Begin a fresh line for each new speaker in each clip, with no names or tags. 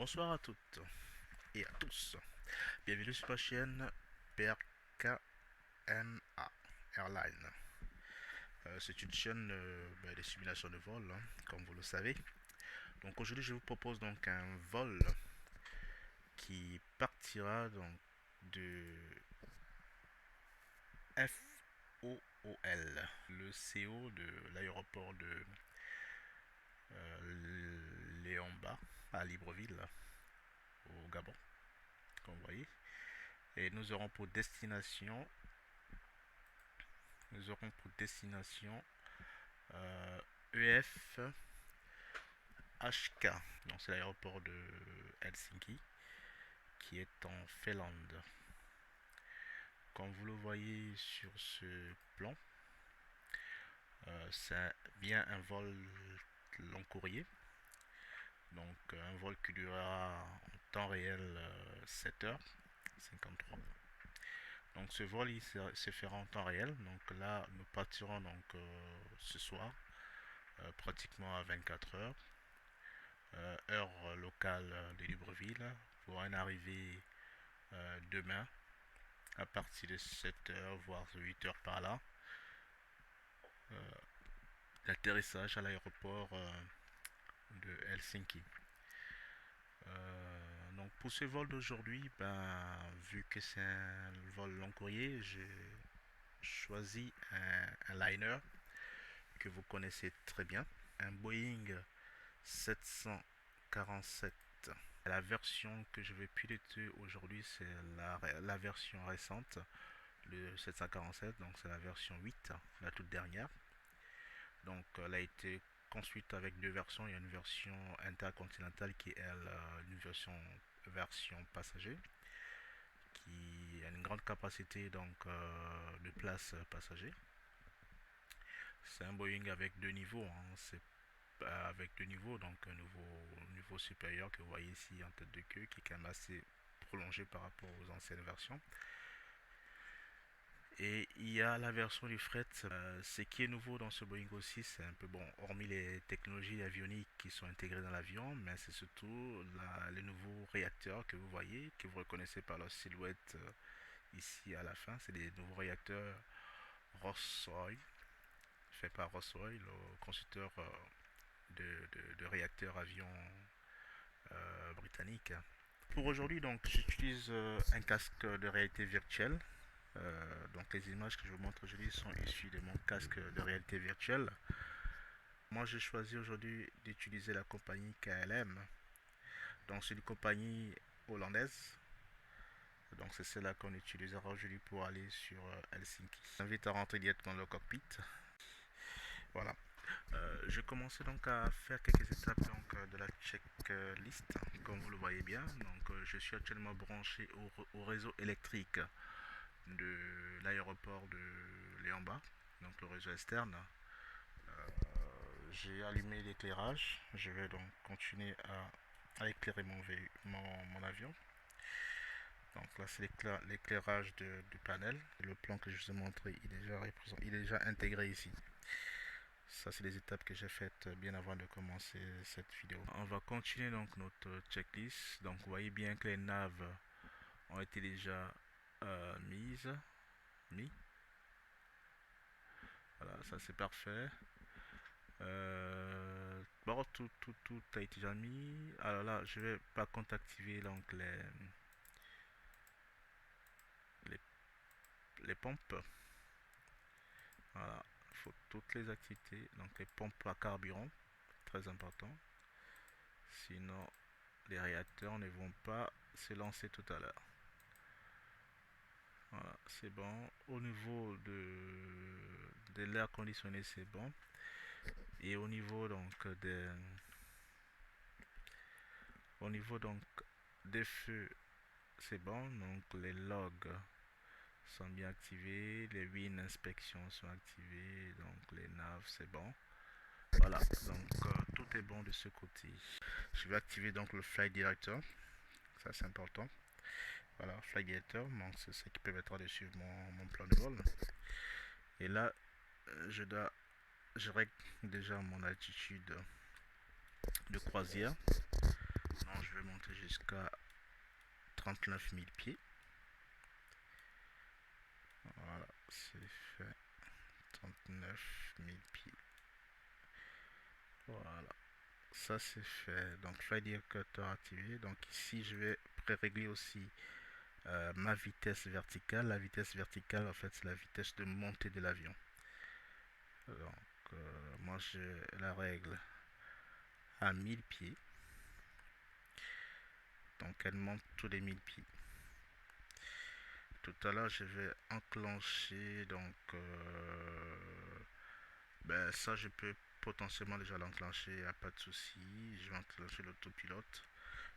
Bonsoir à toutes et à tous. Bienvenue sur la chaîne PRKMA Airline. C'est une chaîne de simulation de vol, hein, comme vous le savez. Donc aujourd'hui, je vous propose donc un vol qui partira donc de FOOL, le CO de l'aéroport de Léomba à Libreville, au Gabon, comme vous voyez. Et nous aurons pour destination EF HK. Donc c'est l'aéroport de Helsinki qui est en Finlande. Comme vous le voyez sur ce plan, c'est bien un vol long courrier. Donc un vol qui durera en temps réel 7h53. Donc ce vol il se fera en temps réel. Donc là nous partirons donc ce soir pratiquement à 24h heure locale de Libreville pour une arrivée demain à partir de 7h voire 8h par là. L'atterrissage à l'aéroport de Helsinki. Donc pour ce vol d'aujourd'hui, vu que c'est un vol long courrier, j'ai choisi un liner que vous connaissez très bien, un Boeing 747. La version que je vais piloter aujourd'hui, c'est la version récente, le 747, donc c'est la version 8, la toute dernière. Donc elle a été construite avec deux versions. Il y a une version intercontinentale qui est une version passager qui a une grande capacité donc de place passager. C'est un Boeing avec deux niveaux, hein. C'est avec deux niveaux, donc un niveau supérieur que vous voyez ici en tête de queue qui est quand même assez prolongé par rapport aux anciennes versions. Et il y a la version du fret. Ce qui est nouveau dans ce Boeing aussi, c'est un peu bon, hormis les technologies avioniques qui sont intégrées dans l'avion, mais c'est surtout les nouveaux réacteurs que vous voyez, que vous reconnaissez par leur silhouette ici à la fin. C'est des nouveaux réacteurs Rolls-Royce, fait par Rolls-Royce, le constructeur de réacteurs avions britannique. Pour aujourd'hui, donc, j'utilise un casque de réalité virtuelle. Donc les images que je vous montre aujourd'hui sont issues de mon casque de réalité virtuelle. Moi j'ai choisi aujourd'hui d'utiliser la compagnie KLM. Donc c'est une compagnie hollandaise. Donc c'est celle-là qu'on utilisera aujourd'hui pour aller sur Helsinki. Je t'invite à rentrer directement dans le cockpit. Voilà. Je commençais donc à faire quelques étapes donc, de la checklist, comme vous le voyez bien. Donc je suis actuellement branché au réseau électrique de l'aéroport de Léamba, donc le réseau externe. J'ai allumé l'éclairage. Je vais donc continuer à éclairer mon avion. Donc là c'est l'éclairage du panel. Le plan que je vous ai montré, il est déjà intégré ici. Ça c'est les étapes que j'ai faites bien avant de commencer cette vidéo. On va continuer donc notre checklist. Donc vous voyez bien que les naves ont été déjà mis. Voilà, ça c'est parfait. Bon, tout a été déjà mis. Alors là, je vais par contre activer donc les, les pompes. Voilà, il faut toutes les activer. Donc les pompes à carburant, très important. Sinon, les réacteurs ne vont pas se lancer tout à l'heure. Voilà, c'est bon. Au niveau de l'air conditionné, c'est bon. Et au niveau donc des feux, c'est bon. Donc les logs sont bien activés, les WIN inspections sont activées, donc les naves c'est bon. Voilà, donc tout est bon de ce côté. Je vais activer donc le flight director, ça c'est important. Voilà, flight director, donc c'est ce qui permettra de suivre mon plan de vol. Et là, je règle déjà mon altitude de croisière. Donc je vais vais monter jusqu'à 39 000 pieds. Voilà, c'est fait. 39 000 pieds. Voilà, ça c'est fait. Donc Flight Indicator activé. Donc ici je vais pré-régler aussi ma vitesse verticale. La vitesse verticale en fait c'est la vitesse de montée de l'avion. Donc moi je la règle à 1000 pieds. Donc elle monte tous les 1000 pieds. Tout à l'heure je vais enclencher donc ça je peux potentiellement déjà l'enclencher, il n'y a pas de souci. Je vais enclencher l'autopilote,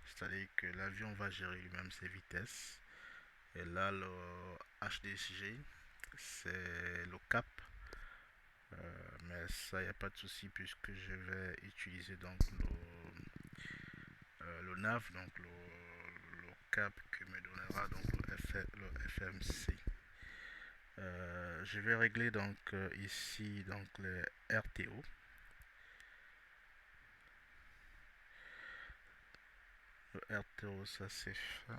c'est-à-dire que l'avion va gérer lui-même ses vitesses. Et là le HDSG c'est le cap. Mais ça, il n'y a pas de souci puisque je vais utiliser donc le nav, donc le cap que me donnera donc le FMC. Je vais régler donc ici donc les RTO. Le RTO, ça c'est fait.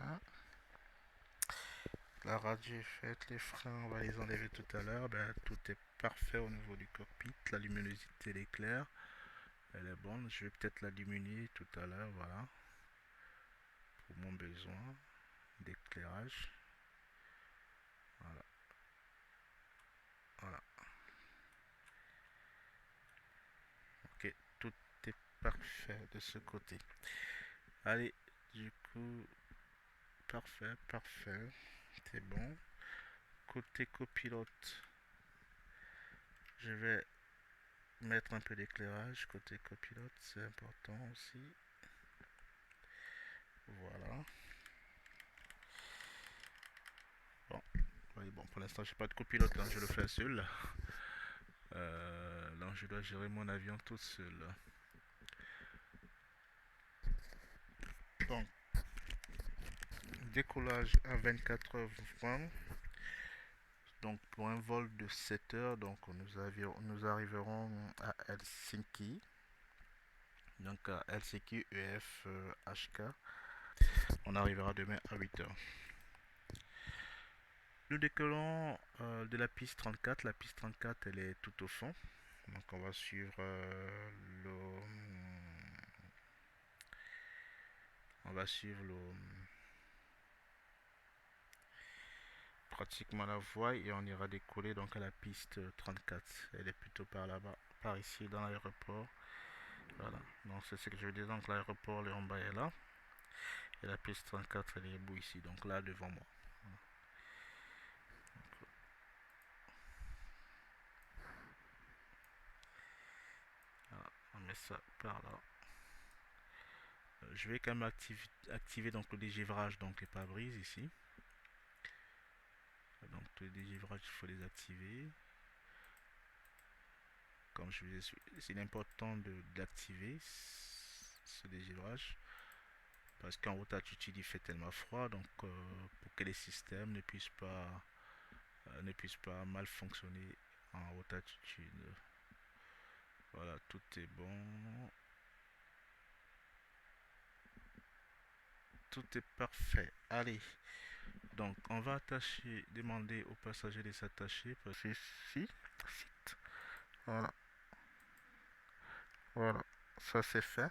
La radio est faite, les freins on va les enlever tout à l'heure. Tout est parfait au niveau du cockpit. La luminosité elle est claire, elle est bonne. Je vais peut-être la diminuer tout à l'heure, voilà, pour mon besoin d'éclairage. Voilà, voilà. Ok, tout est parfait de ce côté. Allez, du coup, parfait, parfait. C'est bon. Côté copilote, je vais mettre un peu d'éclairage. Côté copilote, c'est important aussi. Voilà. Bon, oui, bon pour l'instant, j'ai pas de copilote, hein, je le fais seul. Donc, je dois gérer mon avion tout seul. Donc, décollage à 24 heures 20. Donc pour un vol de 7 heures, donc nous arriverons à Helsinki. Donc à Helsinki EF HK. On arrivera demain à 8 heures. Nous décollons de la piste 34. La piste 34 elle est tout au fond. Donc on va suivre pratiquement la voie et on ira décoller donc à la piste 34. Elle est plutôt par là-bas, par ici dans l'aéroport. Voilà, donc c'est ce que je veux dire. Donc l'aéroport Léon est là et la piste 34 elle est debout ici, donc là devant moi. Voilà, on met ça par là. Je vais quand même activer donc le dégivrage, donc les pare-brises ici. Donc le dégivrage il faut les activer. Comme je vous ai dit, c'est important d'activer ce dégivrage parce qu'en haute altitude il fait tellement froid, donc pour que les systèmes ne puissent pas mal fonctionner en haute altitude. Voilà, tout est bon, tout est parfait. Allez, donc on va demander aux passagers de s'attacher parce que ici, voilà, voilà, ça c'est fait.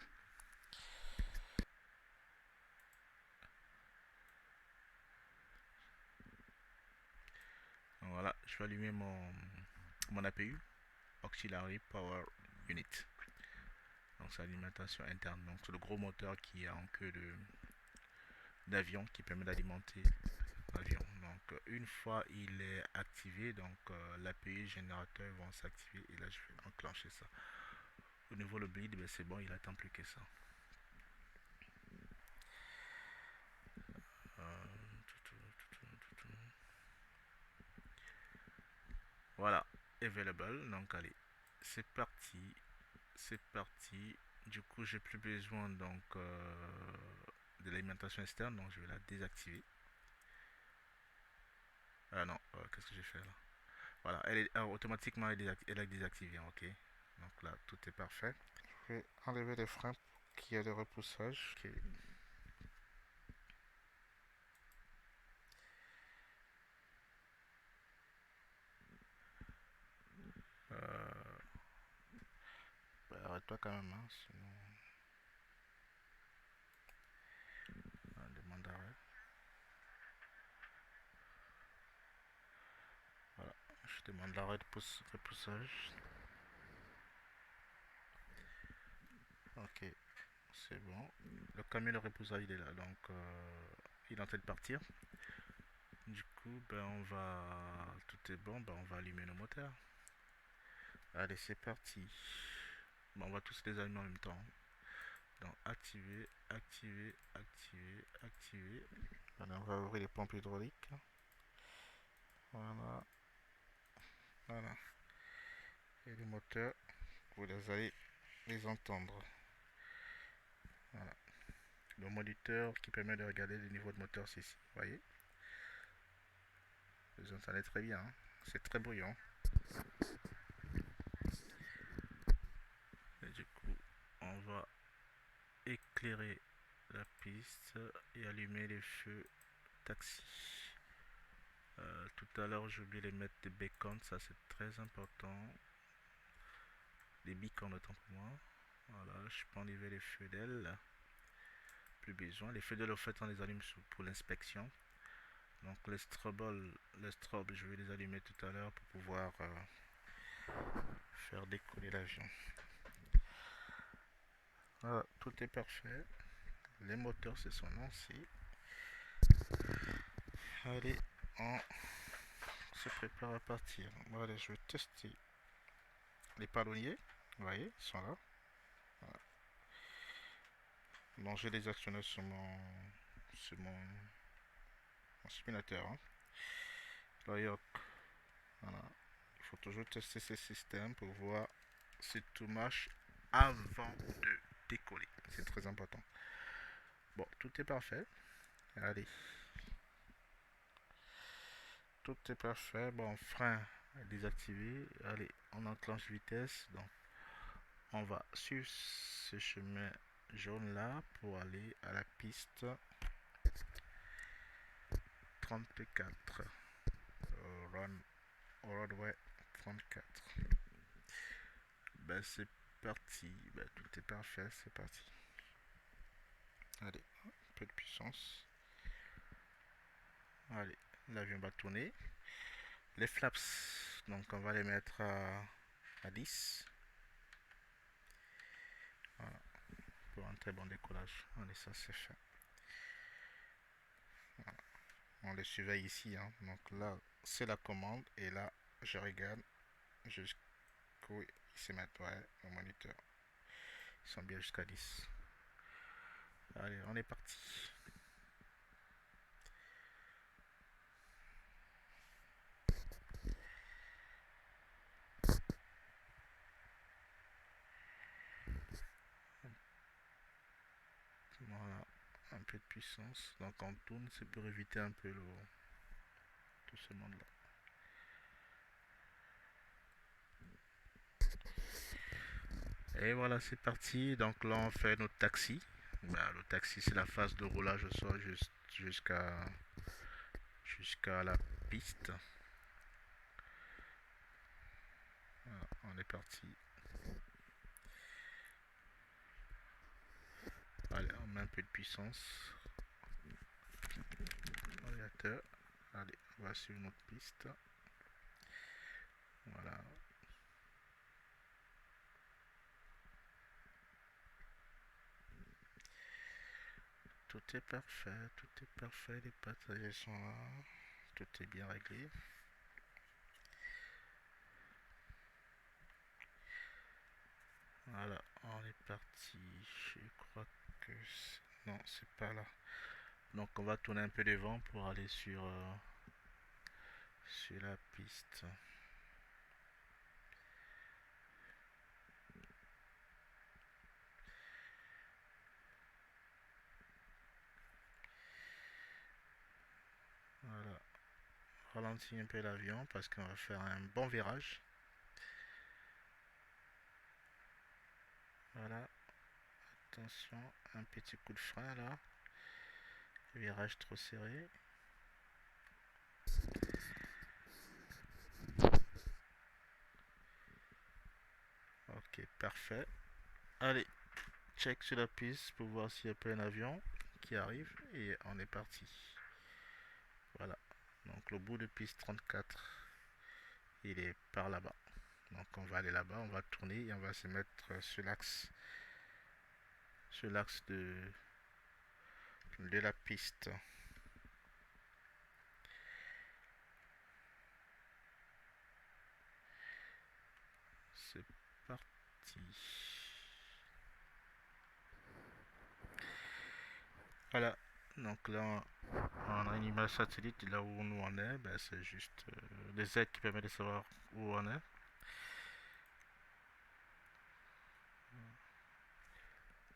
Voilà, je vais allumer mon APU, Auxiliary Power Unit. Donc c'est l'alimentation interne. Donc c'est le gros moteur qui est en queue d'avion qui permet d'alimenter l'avion. Donc une fois il est activé, donc l'APU générateur vont s'activer et là je vais enclencher ça. Au niveau le bleed, c'est bon, il attend plus que ça. Voilà, available. Donc allez, c'est parti, c'est parti. Du coup, j'ai plus besoin donc de l'alimentation externe, donc je vais la désactiver. Ah non, qu'est-ce que j'ai fait là? Voilà, elle est automatiquement elle est désactivée, ok. Donc là, tout est parfait. Je vais enlever les freins qui a le repoussage. Ok. Calme-toi quand même, hein, sinon on demande d'arrêt. Voilà, je demande l'arrêt de repoussage. Ok, c'est bon. Le camion de repoussage il est là, donc il est en train de partir. Du coup, ben on va, tout est bon, ben on va allumer nos moteurs. Allez, c'est parti. Bon, on va tous les allumer en même temps. Donc activer, activer, activer, activer. Voilà, on va ouvrir les pompes hydrauliques. Voilà, voilà. Et les moteurs, vous allez les entendre. Voilà. Le moniteur qui permet de regarder le niveau de moteur, c'est ici. Vous voyez, vous entendez très bien, hein. C'est très bruyant. Et du coup, on va éclairer la piste et allumer les feux taxi. Tout à l'heure, j'ai oublié de mettre des beacons, ça c'est très important. Des beacons autant pour moi. Voilà, je peux enlever les feux d'aile. Plus besoin. Les feux d'aile, au fait, on les allume pour l'inspection. Donc les strobes, je vais les allumer tout à l'heure pour pouvoir faire décoller l'avion. Voilà, tout est parfait. Les moteurs se sont lancés. Allez, on se prépare à partir. Voilà, je vais tester les palonniers. Vous voyez, ils sont là. Voilà. Donc j'ai les actionnés sur mon simulateur. Hein. Voilà. Il faut toujours tester ces systèmes pour voir si tout marche avant de décoller. C'est très important. Bon, tout est parfait. Allez. Tout est parfait. Bon, frein désactivé. Allez, on enclenche vitesse. Donc, on va sur ce chemin jaune là pour aller à la piste 34. Roadway 34. Ben, c'est parti. Ben, tout est parfait. C'est parti. Allez, un peu de puissance. Allez, l'avion va tourner. Les flaps, donc on va les mettre à 10. Voilà, pour un très bon décollage. Allez, ça c'est fait. Voilà. On les surveille ici. Hein. Donc là, c'est la commande. Et là, je regarde jusqu'où ils se mettent. Ouais, au moniteur. Ils sont bien jusqu'à 10. Allez, on est parti. Voilà, un peu de puissance. Donc on tourne, c'est pour éviter un peu tout ce monde-là. Et voilà, c'est parti. Donc là, on fait notre taxi. Bah, le taxi, c'est la phase de roulage au sol jusqu'à la piste. Voilà, on est parti. Allez, on met un peu de puissance. Ordinateur. Allez, on va sur notre piste. Voilà. Tout est parfait, tout est parfait. Les passagers sont là. Tout est bien réglé. Voilà, on est parti. Je crois que non, c'est pas là. Donc on va tourner un peu devant pour aller sur la piste. Voilà. Ralentis un peu l'avion parce qu'on va faire un bon virage. Voilà. Attention, un petit coup de frein là. Virage trop serré. Ok, parfait. Allez, check sur la piste pour voir s'il n'y a pas un avion qui arrive et on est parti. Voilà. Donc le bout de piste 34, il est par là-bas. Donc on va aller là-bas, on va tourner et on va se mettre sur l'axe de la piste. C'est parti. Voilà. Donc là, on a une image satellite là où nous on est. Ben, c'est juste des aides qui permettent de savoir où on est.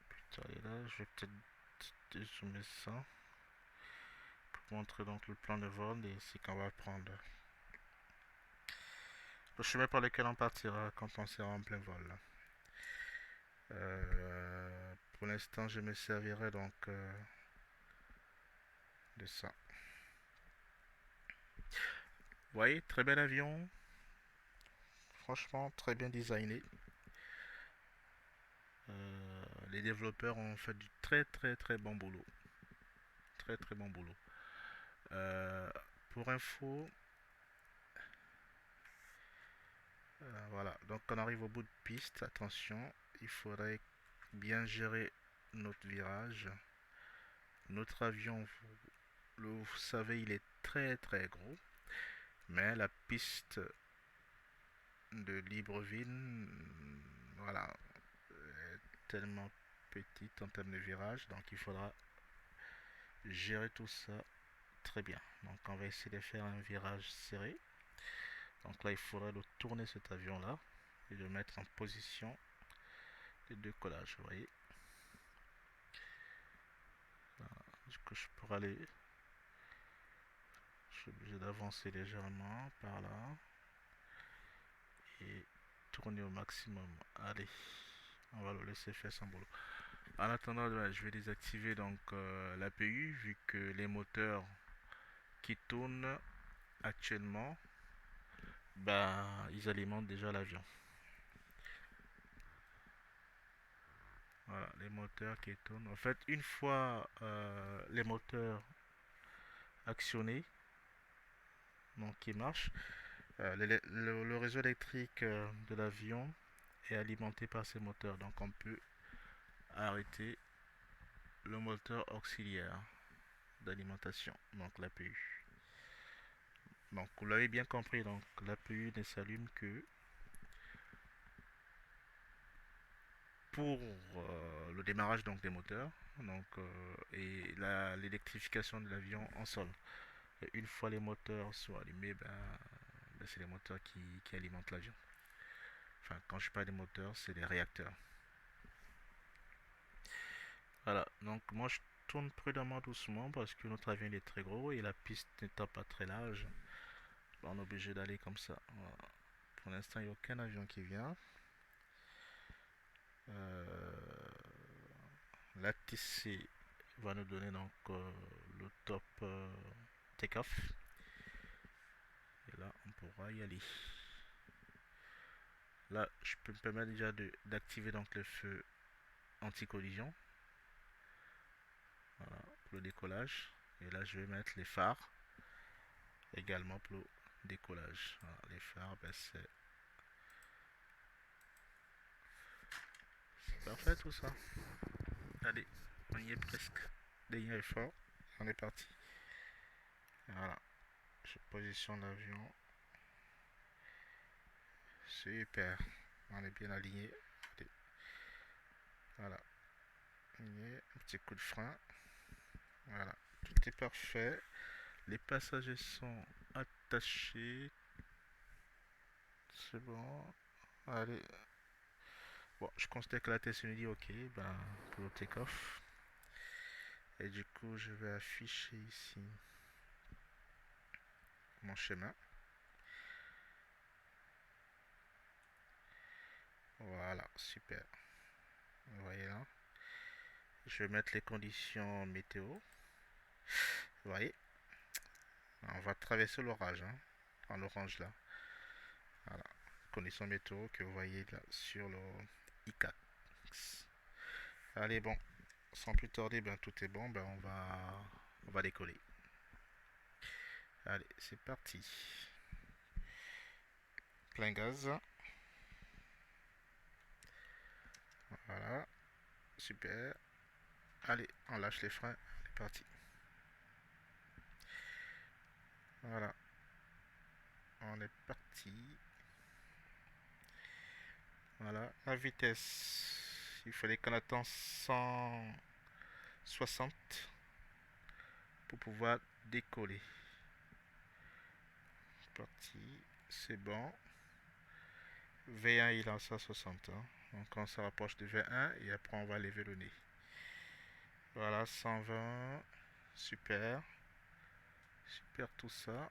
Putain, et là, je vais peut-être dézoomer ça pour montrer donc le plan de vol et ce qu'on va prendre. Le chemin par lequel on partira quand on sera en plein vol. Pour l'instant, je me servirai donc de ça. Vous voyez, très bel avion. Franchement, très bien designé. Les développeurs ont fait du très très très bon boulot. Très très bon boulot. Euh, pour info, voilà. Donc on arrive au bout de piste. Attention, il faudrait bien gérer notre virage. Notre avion, vous savez, il est très très gros. Mais la piste de Libreville, voilà, est tellement petite en termes de virage. Donc il faudra gérer tout ça très bien. Donc on va essayer de faire un virage serré. Donc là il faudrait le tourner cet avion là et le mettre en position de décollage. Vous voyez. Est-ce que je pourrais aller. Je suis obligé d'avancer légèrement par là et tourner au maximum. Allez, on va le laisser faire son boulot. En attendant, je vais désactiver donc l'APU vu que les moteurs qui tournent actuellement, ben, ils alimentent déjà l'avion. Voilà, les moteurs qui tournent. En fait, une fois les moteurs actionnés, donc qui marchent, le réseau électrique de l'avion est alimenté par ces moteurs. Donc on peut arrêter le moteur auxiliaire d'alimentation, donc l'APU. Donc vous l'avez bien compris, donc l'APU ne s'allume que pour le démarrage donc des moteurs donc, et l'électrification de l'avion en sol. Et une fois les moteurs sont allumés, ben, c'est les moteurs qui alimentent l'avion. Enfin, quand je parle des moteurs, c'est les réacteurs. Voilà, donc moi je tourne prudemment doucement parce que notre avion il est très gros et la piste n'étant pas très large, on est obligé d'aller comme ça. Voilà. Pour l'instant, il n'y a aucun avion qui vient. La TC va nous donner donc le top take-off. Et là, on pourra y aller. Là, je peux me permettre déjà d'activer donc le feu anti-collision. Voilà, pour le décollage. Et là, je vais mettre les phares également pour le décollage. Voilà, les phares, ben, c'est parfait tout ça. Allez, on y est presque. Dernier effort, on est parti. Voilà, je positionne l'avion. Super, on est bien aligné. Allez. Voilà, un petit coup de frein. Voilà, tout est parfait. Les passagers sont attachés. C'est bon. Allez. Bon, je considère que la test me dit OK ben, pour le take-off. Et du coup, je vais afficher ici mon schéma. Voilà, super. Vous voyez là. Je vais mettre les conditions météo. Vous voyez. On va traverser l'orage, hein, en orange là. Voilà. Conditions météo que vous voyez là sur le i4. max. Allez, bon, sans plus tarder, ben, tout est bon, ben, on va décoller. Allez, c'est parti. Plein gaz. Voilà, super. Allez, on lâche les freins, c'est parti. Voilà, on est parti. Voilà, la vitesse, il fallait qu'on attende 160 pour pouvoir décoller. Parti, c'est bon. V1 il est à 160. Hein. Donc on se rapproche de V1 et après on va lever le nez. Voilà, 120. Super. Super tout ça.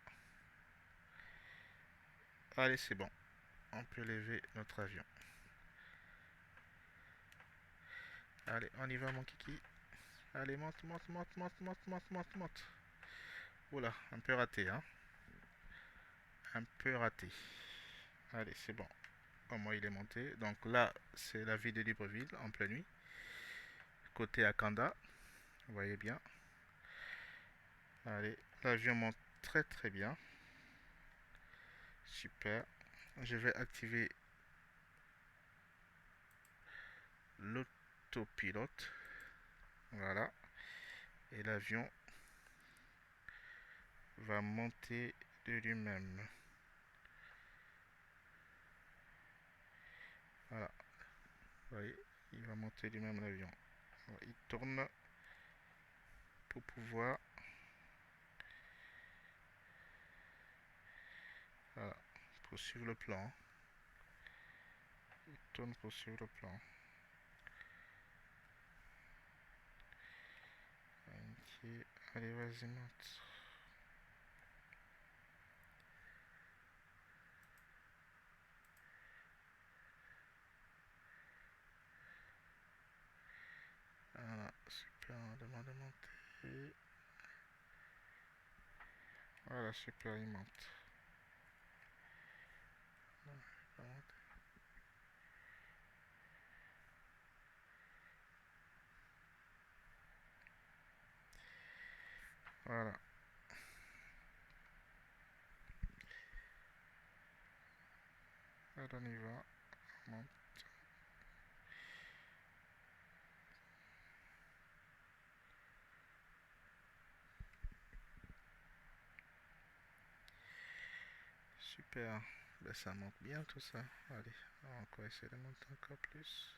Allez, c'est bon. On peut lever notre avion. Allez, on y va mon kiki. Allez, monte, monte, monte, monte, monte, monte, monte, monte. Oula, un peu raté, hein. Un peu raté. Allez, c'est bon. Au moins, il est monté. Donc là, c'est la ville de Libreville en pleine nuit. Côté Akanda. Vous voyez bien. Allez, l'avion monte très très bien. Super. Je vais activer l'autopilote. Voilà. Et l'avion va monter de lui-même. Voilà. Vous voyez, il va monter lui-même l'avion. Il tourne pour pouvoir... Voilà. Pour suivre le plan. Il tourne pour suivre le plan. Ok. Allez, vas-y, monte. Voilà, super, on demande de monter. Voilà, super, il monte. Non, il va monter. Voilà. Alors on y va. On monte. Super. Ben, ça monte bien tout ça. Allez, on va encore essayer de monter encore plus.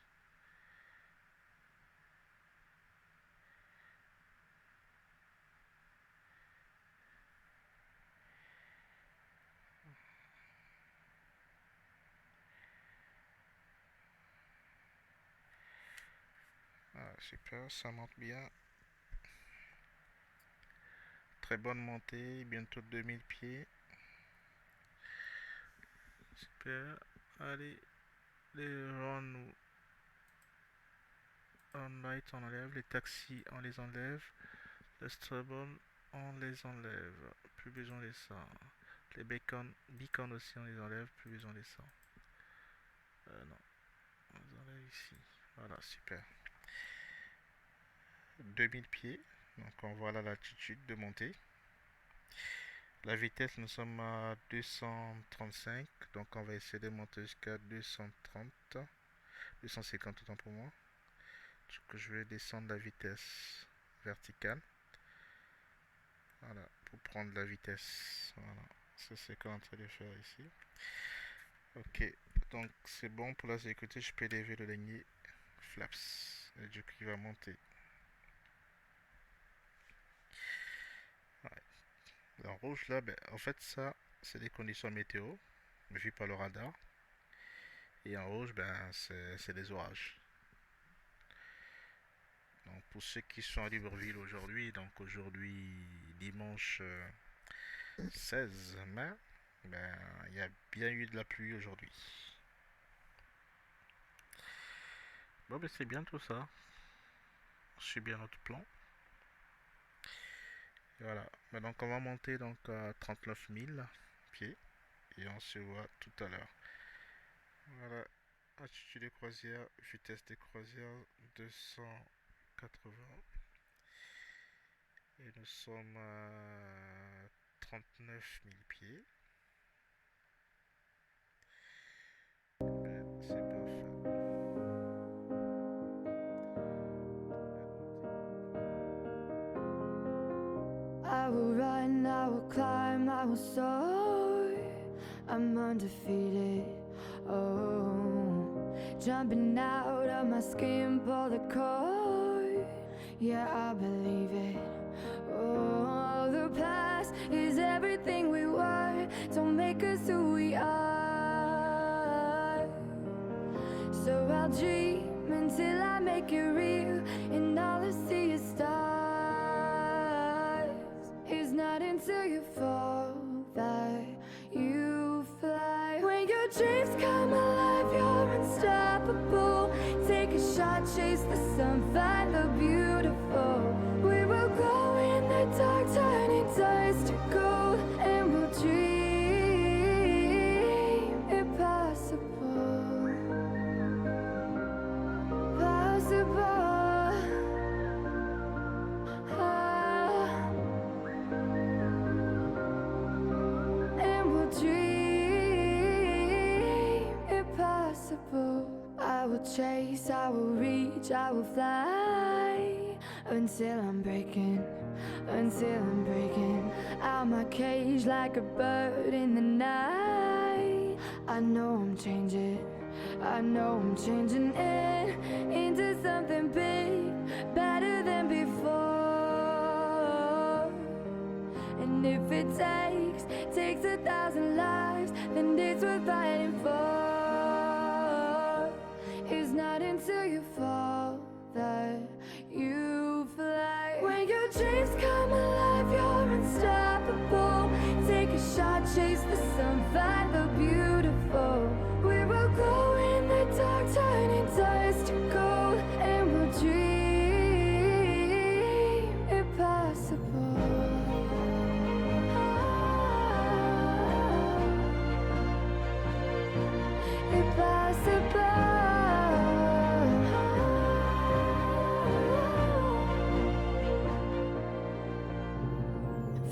Ah, super, ça monte bien. Très bonne montée, bientôt 2000 pieds. Super. Allez, les run on light on enlève, les taxis on les enlève, les stubble on les enlève, plus besoin de ça. Les beacons aussi on les enlève, plus besoin de ça. Non, on les enlève ici. Voilà, super. 2000 pieds, donc on voit la latitude de montée. La vitesse, nous sommes à 235, donc on va essayer de monter jusqu'à 230, 250 autant pour moi. Donc je vais descendre la vitesse verticale. Voilà, pour prendre la vitesse. Voilà, c'est ce qu'on est en train de faire ici. Ok, donc c'est bon pour la sécurité, je peux élever le lignée flaps. Et du coup, il va monter. Ouais. En rouge, là, ben, en fait, ça, c'est des conditions météo, vues par le radar. Et en rouge, ben, c'est des orages. Donc, pour ceux qui sont à Libreville aujourd'hui, donc aujourd'hui, dimanche 16 mai, ben, il y a bien eu de la pluie aujourd'hui. Bon, ben, c'est bien tout ça. On suit bien notre plan. Et voilà. Ben, donc, on va monter donc à 39 000 pieds. Et on se voit tout à l'heure. Voilà. Attitude de croisière, vitesse de croisière 280. Et nous sommes à 39 000 pieds. C'est parfait.
I will run, I will climb, I will soar. I'm undefeated. Oh, jumping out of my skin, pull the cord. Yeah, I believe it. Oh, the past is everything we were. Don't make us who we are. So I'll dream until I make it real, and all I see is stars. It's not until you fall that you fly. When your dreams come alive, you're unstoppable. Take a shot, chase the sun, find the beautiful. We will glow in the dark, turning dust to gold, and we'll dream impossible. Possible. And we'll dream impossible. I will chase, I will reach, I will fly until I'm breaking out my cage like a bird in the night. I know I'm changing into something big, better than before. And if it takes 1,000 lives, then it's worth fighting for. It's not until you fall that you fly. When your dreams come alive, you're unstoppable. Take a shot, chase the sun, find the beautiful. We will go in the dark, turning dust to gold, and we'll dream impossible.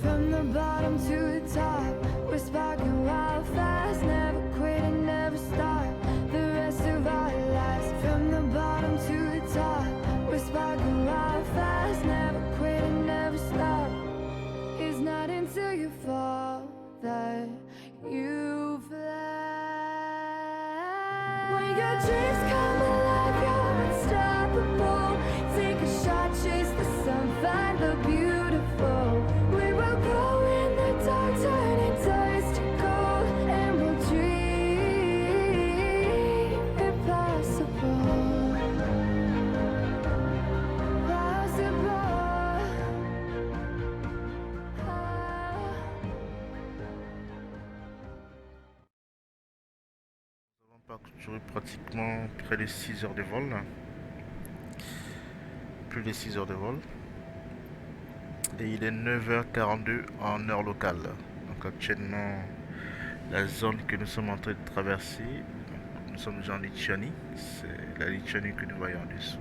From the bottom to the top, we're sparking wild fast. Never quit and never stop the rest of our lives. From the bottom to the top, we're sparking wild fast. Never quit and never stop. It's not until you fall that you fly. When your dreams come alive, you're unstoppable. Take a shot, chase the sun, find the beautiful. We will go in the dark, turning dust to gold, and we'll dream impossible. Possible.
Nous avons parcouru pratiquement près de 6 heures de vol. Plus de 6 heures de vol. Et il est 9h42 en heure locale. Donc actuellement, la zone que nous sommes en train de traverser, nous sommes déjà en Lituanie. C'est la Lituanie que nous voyons en dessous.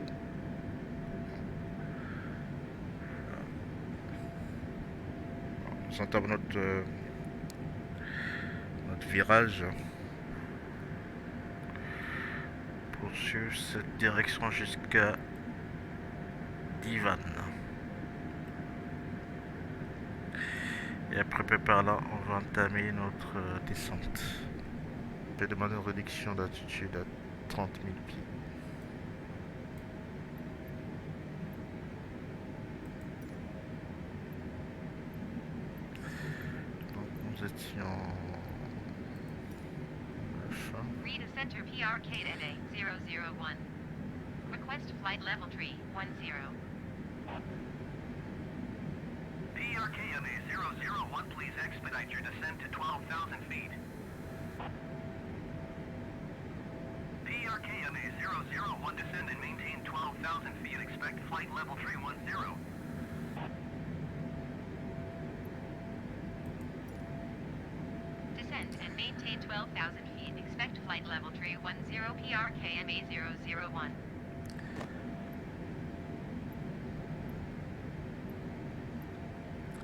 Nous entamons notre virage pour suivre cette direction jusqu'à Divan. Et après par là, on va entamer notre descente. On peut demander une réduction d'altitude à 30 000 pieds. Donc nous étions...
Read a center PRK NA 001. Request flight level 310.
PRKMA 001, please expedite your descent to 12,000 feet. PRKMA 001, descend and maintain 12,000 feet. Expect flight level 310.
Descend and maintain 12,000 feet. Expect flight level 310 PRKMA 001.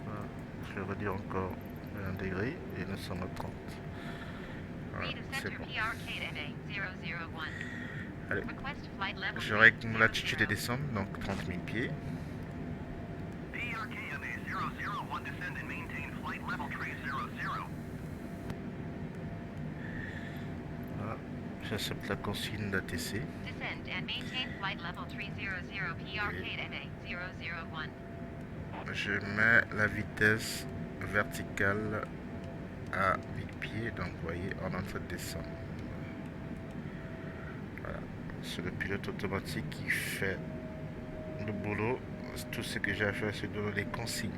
Voilà. Je vais redire encore 1 degré et nous sommes à 30. Voilà,
Read
c'est
center
bon.
PRKMA 001.
Allez,
Request flight level
je règle mon
300.
latitude et descente, donc 30 000 pieds.
PRKMA 001 descend and maintain flight level 300.
Voilà, j'accepte la consigne d'ATC.
Descend and maintain flight level 300 PRKMA 001.
Je mets la vitesse verticale à 1000 pieds, donc vous voyez, on est en train de descendre. Voilà, c'est le pilote automatique qui fait le boulot. Tout ce que j'ai à faire, c'est donner les consignes.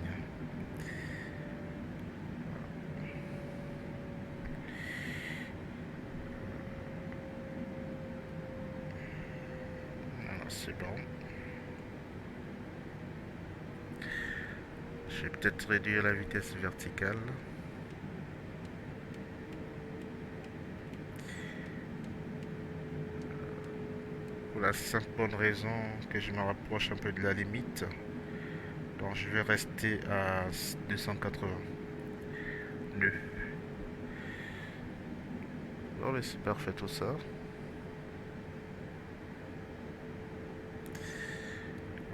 Voilà, c'est bon. Je vais peut-être réduire la vitesse verticale. Pour la simple bonne raison que je me rapproche un peu de la limite. Donc je vais rester à 280 nœuds. Bon, mais c'est parfait tout ça.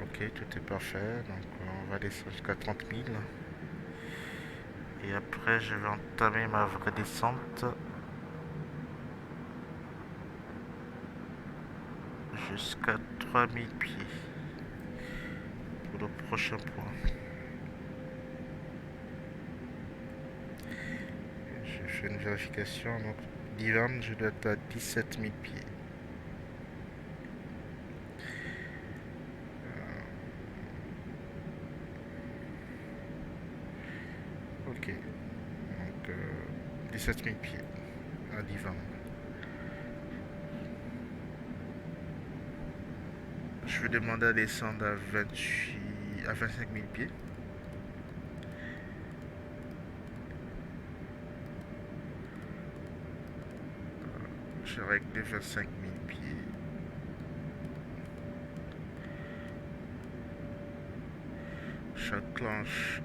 Ok, tout est parfait. Donc on va descendre jusqu'à 30 000. Et après je vais entamer ma vraie descente. Jusqu'à 3000 pieds. Pour le prochain point. Je fais une vérification. Donc d'Ivan, je dois être à 17 000 pieds. Ok. Donc 17 000 pieds à Divan. Je vais demander à descendre à 25 000 pieds. Je règle les 25 000 pieds. J'enclenche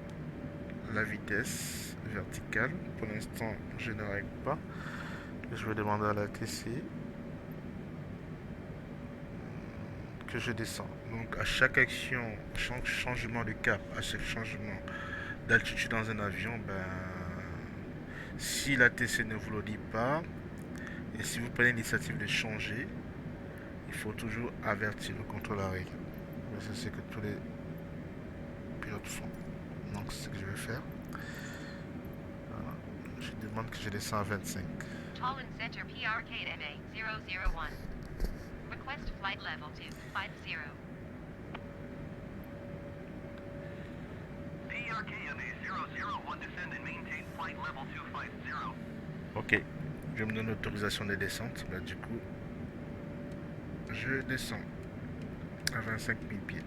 la vitesse verticale. Pour l'instant, je ne règle pas. Je vais demander à la TC que je descends. Donc à chaque action, chaque changement de cap, à chaque changement d'altitude dans un avion, ben, si la TC ne vous le dit pas, et si vous prenez l'initiative de changer, il faut toujours avertir le contrôle à règle. C'est ce que tous les pilotes font. Donc c'est ce que je vais faire. Voilà. Je demande que je descends à 25.
Tallinn Center PRKMA 001. Request flight level 250.
PRKMA 001 descend and maintain flight level 250.
Ok, je me donne l'autorisation de descente. Là, du coup, je descends à 25 000 pieds.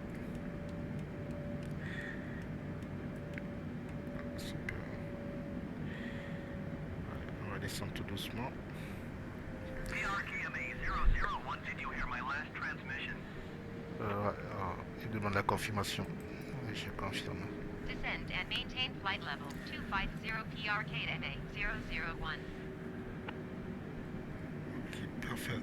Super. Voilà, on va descendre tout doucement.
PRKMA 001, did you hear my last transmission?
Il demande la confirmation. Oui, je confirme.
Descend and maintain flight level 250 PRKMA 001.
Ok, parfait.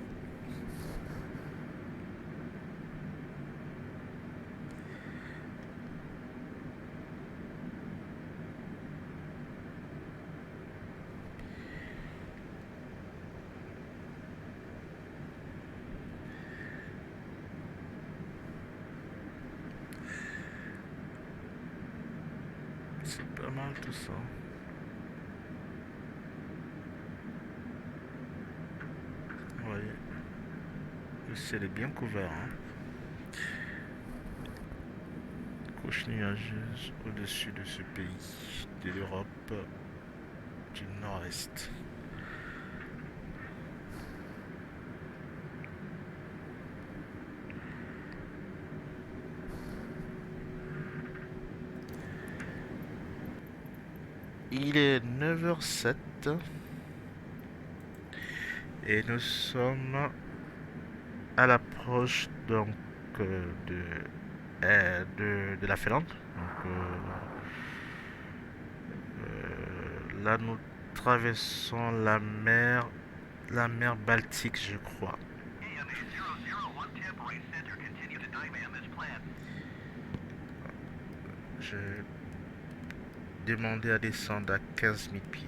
C'est pas mal tout ça. Vous voyez, le ciel est bien couvert. Hein. Couche nuageuse au-dessus de ce pays, de l'Europe du Nord-Est. Il est 9h07. Et nous sommes à l'approche donc de la Finlande. Donc, là, nous traversons la mer Baltique, je crois.
KMA 001 temporary center, continue to DIMAM as planned.
Je demandais à descendre à 15 000 pieds.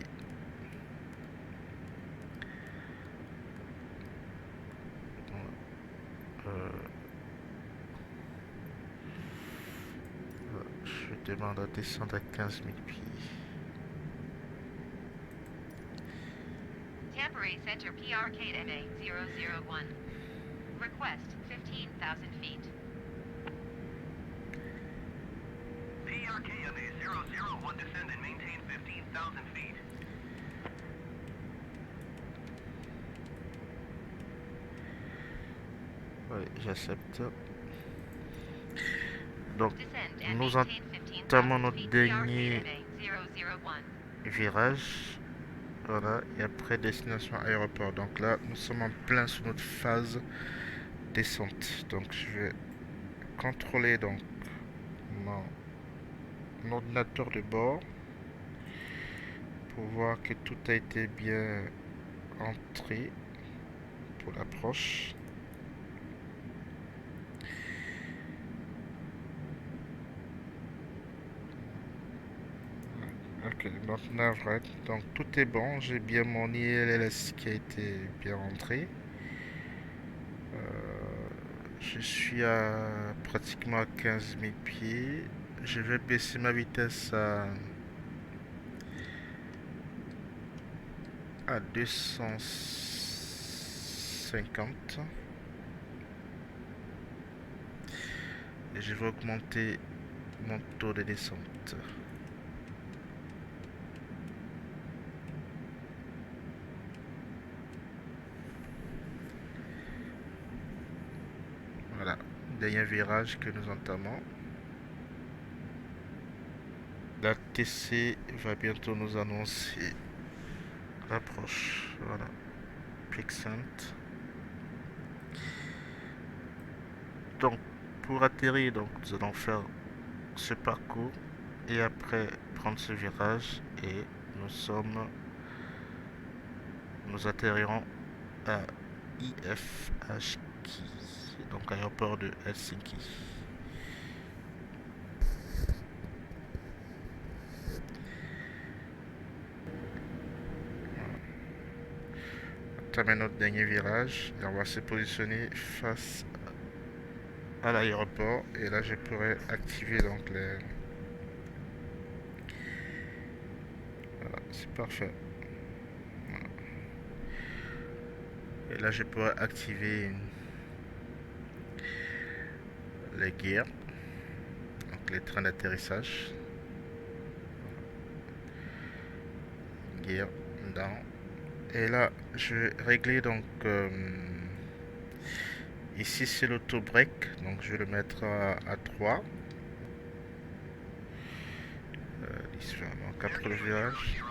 Je demande à descendre à 15 000 pieds.
Temporary Center PRKMA 001. Request 15,000 feet.
PRKMA 001 descend and maintain 15,000 feet.
Oui, j'accepte. Donc,
Descend and
nous
maintain
entamons
15,000
notre
feet.
dernier
PRKMA 001.
virage. Voilà, et après destination aéroport. Donc là, nous sommes en plein sur notre phase descente. Donc je vais contrôler donc mon ordinateur de bord pour voir que tout a été bien entré pour l'approche. Ok, donc navrette. Donc tout est bon. J'ai bien mon ILS qui a été bien rentré. Je suis à pratiquement à 15 000 pieds. Je vais baisser ma vitesse à 250. Et je vais augmenter mon taux de descente. Voilà, dernier virage que nous entamons. La TC va bientôt nous annoncer l'approche. Voilà, Pixent. Donc, pour atterrir, donc, nous allons faire ce parcours et après prendre ce virage et nous atterrirons à IFHK, donc aéroport de Helsinki. Entamer notre dernier virage et on va se positionner face à l'aéroport et là je pourrais activer donc les... Voilà, c'est parfait. Voilà. Et là je pourrais activer les gears, donc les trains d'atterrissage. Gear down. Et là je vais régler donc ici c'est l'auto-break, donc je vais le mettre à 3. Donc après le virage.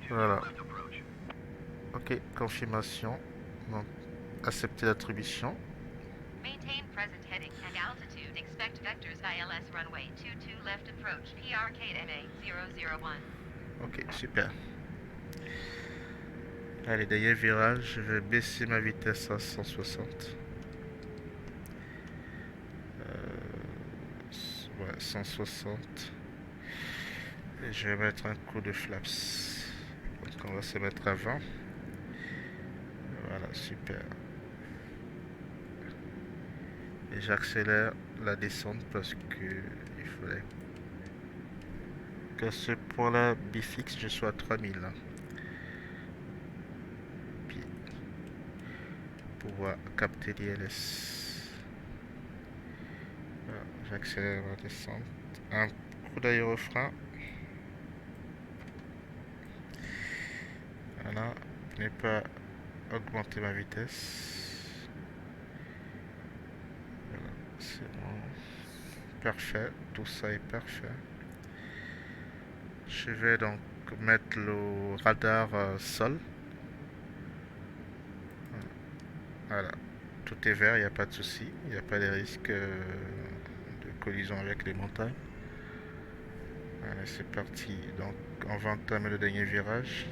Voilà. Ok, confirmation. Donc accepter l'attribution.
Maintain present heading and altitude. Expect vectors ILS runway 22 left approach. PRKMA 001.
Ok, super. Allez, dernier virage, je vais baisser ma vitesse à 160. Ouais, 160. Et je vais mettre un coup de flaps. Donc on va se mettre à 20. Voilà, super. Et j'accélère la descente parce que il fallait qu'à ce point-là, bifixe, je sois à 3000. Puis, pouvoir capter l'ILS. Voilà, j'accélère la descente. Un coup d'aérofrein. Voilà, je n'ai pas augmenté ma vitesse. Voilà, c'est bon. Parfait, tout ça est parfait. Je vais donc mettre le radar sol. Voilà, tout est vert, il n'y a pas de souci, il n'y a pas de risque de collision avec les montagnes. Allez, c'est parti. Donc, on va entamer le dernier virage.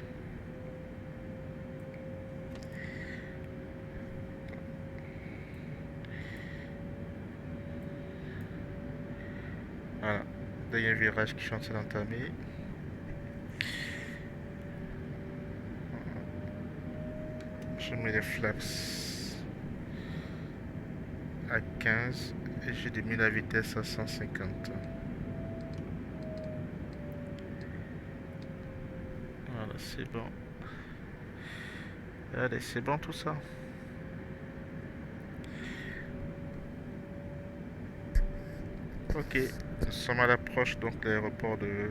Voilà, dernier virage qui sont en train d'entamer. Je mets les flaps à 15 et j'ai mis la vitesse à 150. Voilà, c'est bon. Allez, c'est bon tout ça. Ok, nous sommes à l'approche donc de l'aéroport de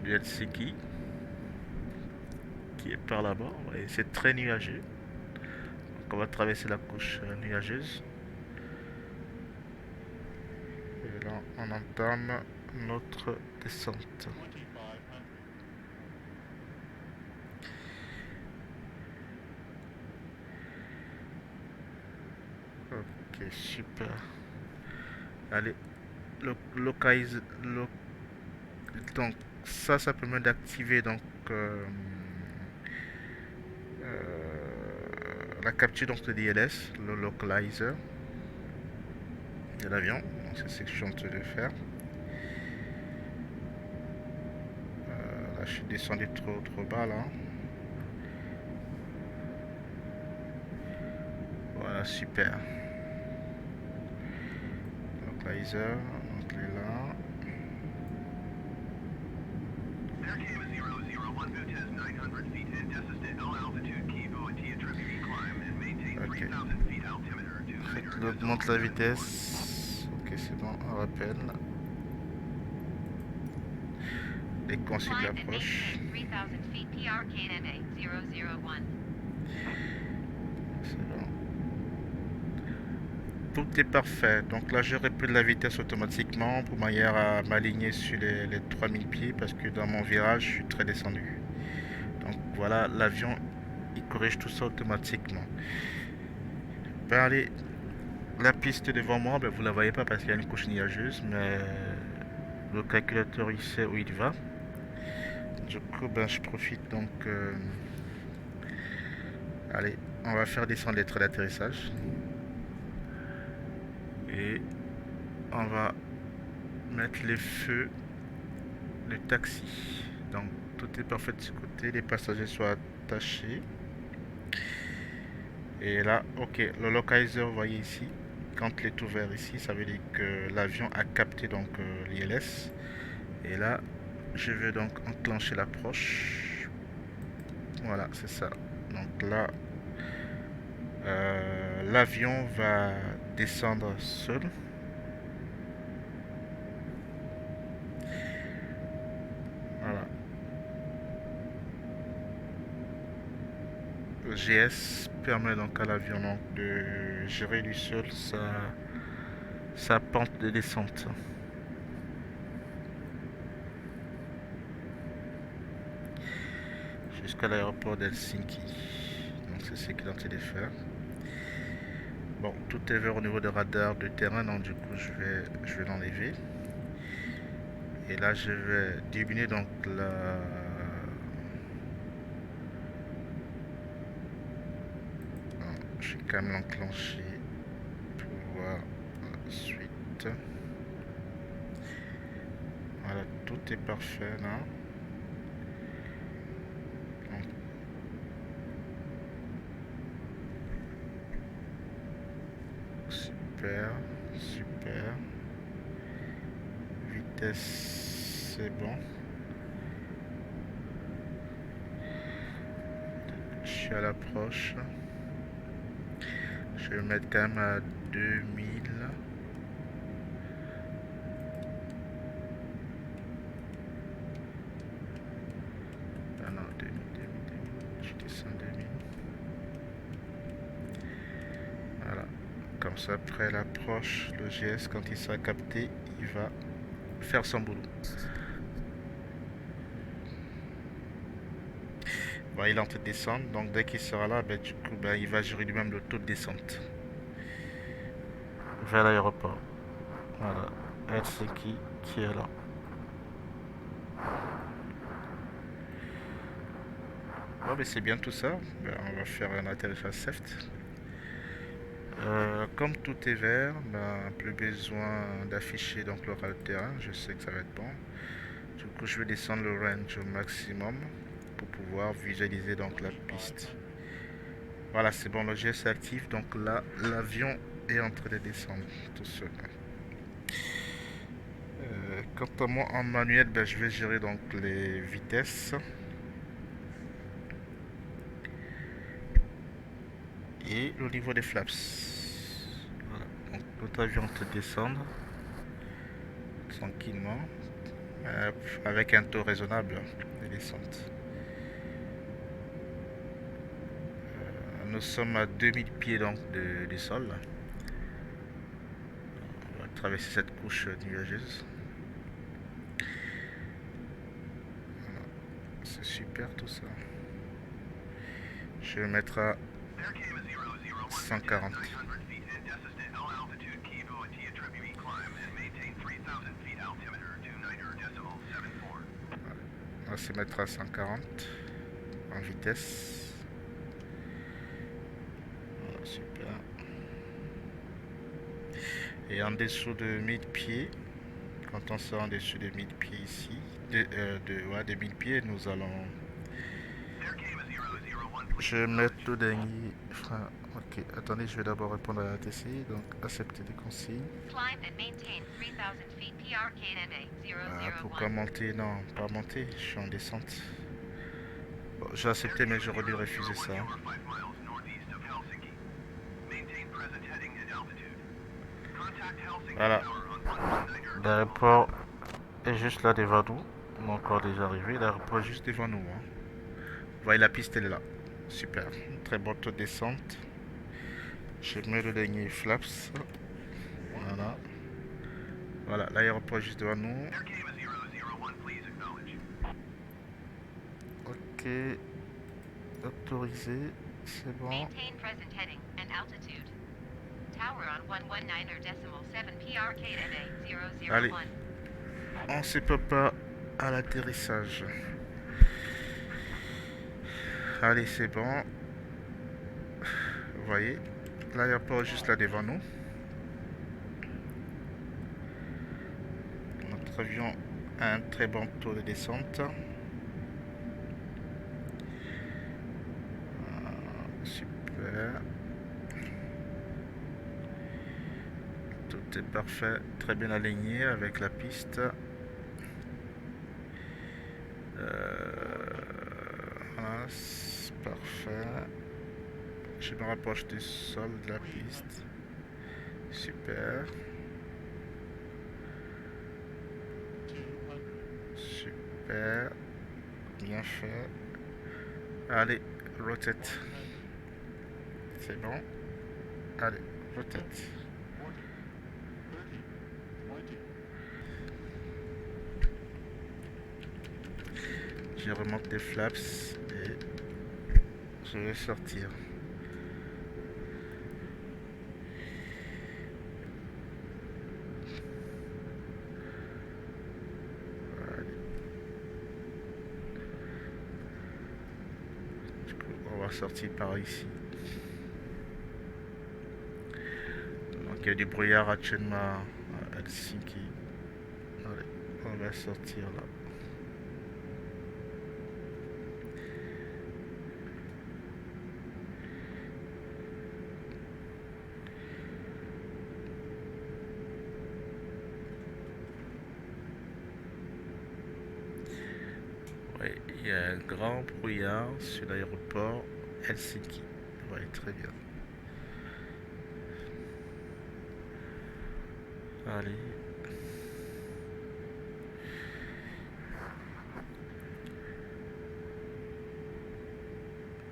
Helsinki, qui est par là-bas. Et c'est très nuageux. Donc on va traverser la couche nuageuse. Et là, on entame notre descente. Ok, super. Allez, donc ça permet d'activer donc la capture donc de DLS, le localizer de l'avion. Donc c'est ce que je suis en train de faire. Là, je suis descendu trop bas là. Voilà, super. Localizer, donc il est là.
Air Cam 001, Butez 900 feet and descended all altitude, Kivu and Tiatreppi climb and maintain
Ok.
3000 feet altimeter to
Faites augmente la vitesse. Ok, c'est bon, on rappelle. Les consignes
Climb and
d'approche.
maintain 3000 feet PRKMA 001.
C'est bon. Tout est parfait. Donc là, je répète la vitesse automatiquement pour manière à m'aligner sur les 3000 pieds parce que dans mon virage, je suis très descendu. Donc voilà, l'avion, il corrige tout ça automatiquement. Ben allez, la piste devant moi, ben, vous la voyez pas parce qu'il y a une couche nuageuse, mais le calculateur, il sait où il va. Du coup, ben, je profite donc... allez, on va faire descendre les traits d'atterrissage. Et on va mettre les feux de taxi. Donc tout est parfait de ce côté, les passagers sont attachés. Et là, ok, le localizer, vous voyez ici, quand il est ouvert ici, ça veut dire que l'avion a capté donc l'ILS. Et là, je vais donc enclencher l'approche. Voilà, c'est ça. Donc là, l'avion va descendre seul. Voilà. Le GS permet donc à l'avion donc de gérer lui seul sa pente de descente. Jusqu'à l'aéroport d'Helsinki. Donc c'est ce qu'il est en train de faire. Bon, tout est vert au niveau de radar de terrain, donc du coup je vais l'enlever. Et là je vais diminuer donc la... Non, je vais quand même l'enclencher pour voir la suite. Voilà, tout est parfait là. Donc, super, super. Vitesse, c'est bon. Je suis à l'approche. Je vais le mettre quand même à 2000. Ah non, 2000. Je descends 2000. Voilà. Comme ça, après l'approche, le GS, quand il sera capté, il va faire son boulot. Voilà, il est en train de descendre, donc dès qu'il sera là, ben, du coup, ben, il va gérer lui-même le taux de descente vers l'aéroport. Voilà, Helsinki qui est là. Bon, ben, c'est bien tout ça. Ben, on va faire un atterrissage soft. Comme tout est vert, ben, plus besoin d'afficher donc le terrain. Je sais que ça va être bon. Du coup, je vais descendre le range au maximum pour pouvoir visualiser donc la piste. Voilà, c'est bon, le GS est actif. Donc là, l'avion est en train de descendre tout seul. Quant à moi, en manuel, ben, je vais gérer donc les vitesses. Et le niveau des flaps. Voilà. Donc l'autre avion en train de descendre tranquillement. Avec un taux raisonnable de descente. Nous sommes à 2000 pieds donc du sol. On va traverser cette couche nuageuse. Voilà. C'est super tout ça. Je vais mettre à 140. On va se mettre à 140 en vitesse. Voilà, super. Et en dessous de 1000 pieds, quand on sera en dessous de 1000 pieds ici, de 1000 pieds, nous allons. Je vais mettre le dernier. Enfin, ok, attendez, je vais d'abord répondre à la TCI, donc accepter les consignes. Pourquoi monter? Non, pas monter, je suis en descente. Bon, j'ai accepté, mais j'aurais dû refuser ça. Voilà. L'aéroport est juste là devant nous. On est encore déjà arrivé. L'aéroport est juste devant nous. Hein. Vous voyez, la piste, elle est là. Super. Très bonne taux de descente. Je mets le dernier flaps. Voilà. Voilà, l'aéroport est juste devant nous. Ok. Autorisé. C'est bon. Allez. On se prépare à l'atterrissage. Allez, c'est bon. Vous voyez, l'aéroport est juste là devant nous. Notre avion a un très bon taux de descente. Super. Tout est parfait, très bien aligné avec la piste. Voilà, c'est parfait. Je me rapproche du sol de la piste. Super. Super. Bien fait. Allez, rotate. C'est bon. Allez, rotate. Je remonte les flaps et je vais sortir. Du coup, on va sortir par ici. Donc il y a du brouillard actuellement à Helsinki. Allez, on va sortir là. Oui, il y a un grand brouillard sur l'aéroport Helsinki. Oui, très bien. Allez.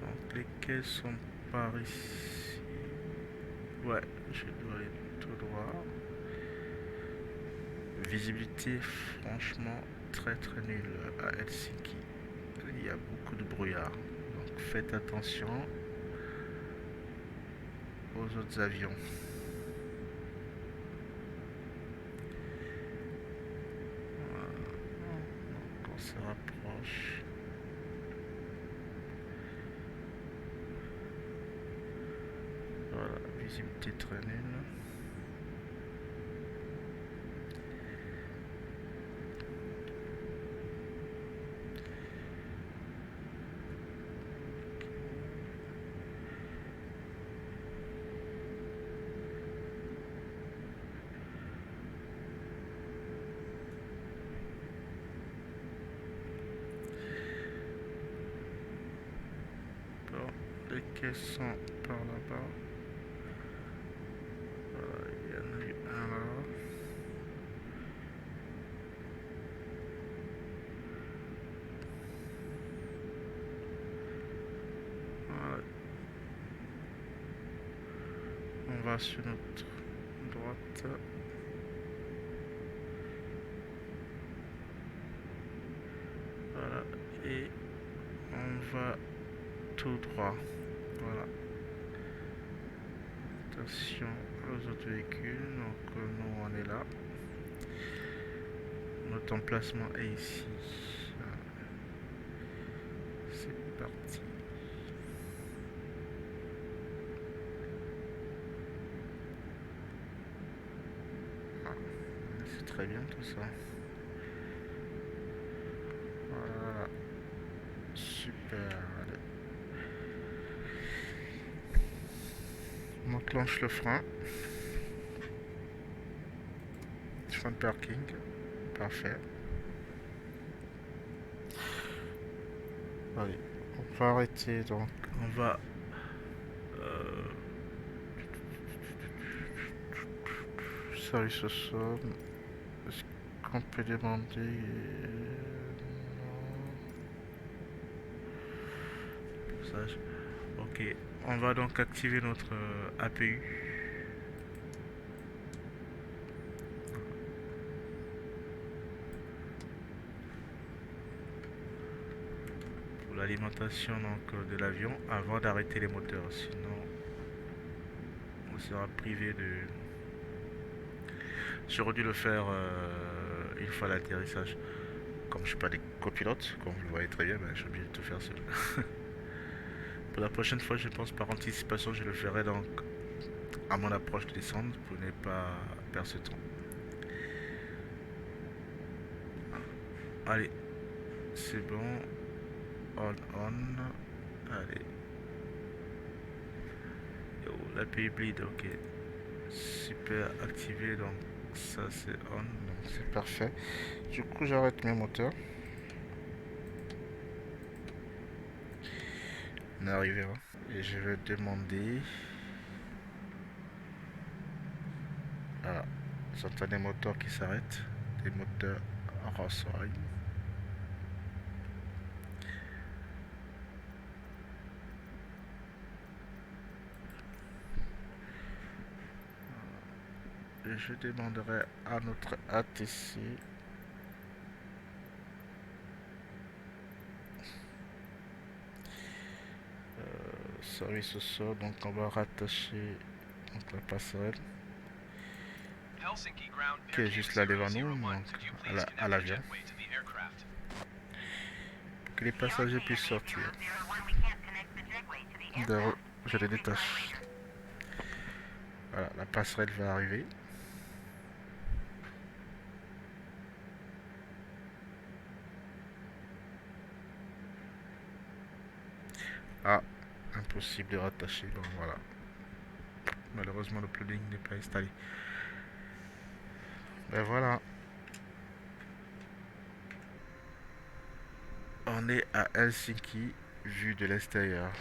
Donc les quais sont par ici. Ouais, je dois aller tout droit. Visibilité franchement très nulle à Helsinki. Il y a beaucoup de brouillard. faites attention aux autres avions. Voilà. Donc on se rapproche. Voilà, visibilité très nulle. Les caissons par là-bas. Voilà, il y en a eu un là. Voilà. On va sur notre droite. Voilà. Et on va tout droit. Voilà. Attention aux autres véhicules. Donc nous on est là. Notre emplacement est ici. Voilà. C'est parti. Ah, c'est très bien tout ça. Voilà. Super. Allez. On enclenche le frein. Frein de parking. Parfait. Allez, on va arrêter donc. On va service au sol. Est-ce qu'on peut demander non. Ça, ok, on va donc activer notre APU. Pour l'alimentation donc de l'avion avant d'arrêter les moteurs, sinon on sera privé de. J'aurais dû le faire une fois l'atterrissage. Comme je suis pas des copilotes, comme vous le voyez très bien, ben, je suis obligé de tout faire seul. Pour la prochaine fois, je pense par anticipation, je le ferai donc à mon approche de descente pour ne pas perdre ce temps. Allez, c'est bon. On. Allez. Oh, l'API bleed, ok. Super activé, donc ça c'est on, donc c'est parfait. Du coup, j'arrête mes moteurs. On est arrivé là. Et je vais demander. Voilà. J'entends des moteurs qui s'arrêtent. Des moteurs Rolls-Royce. Et je demanderai à notre ATC service au sol, donc on va rattacher donc la passerelle qui est juste là devant nous, donc à l'avion, pour que les passagers puissent sortir. D'ailleurs, je les détache. Voilà, la passerelle va arriver. Ah, impossible de rattacher, bon voilà. Malheureusement le plugin n'est pas installé. Ben voilà. On est à Helsinki, vue de l'extérieur.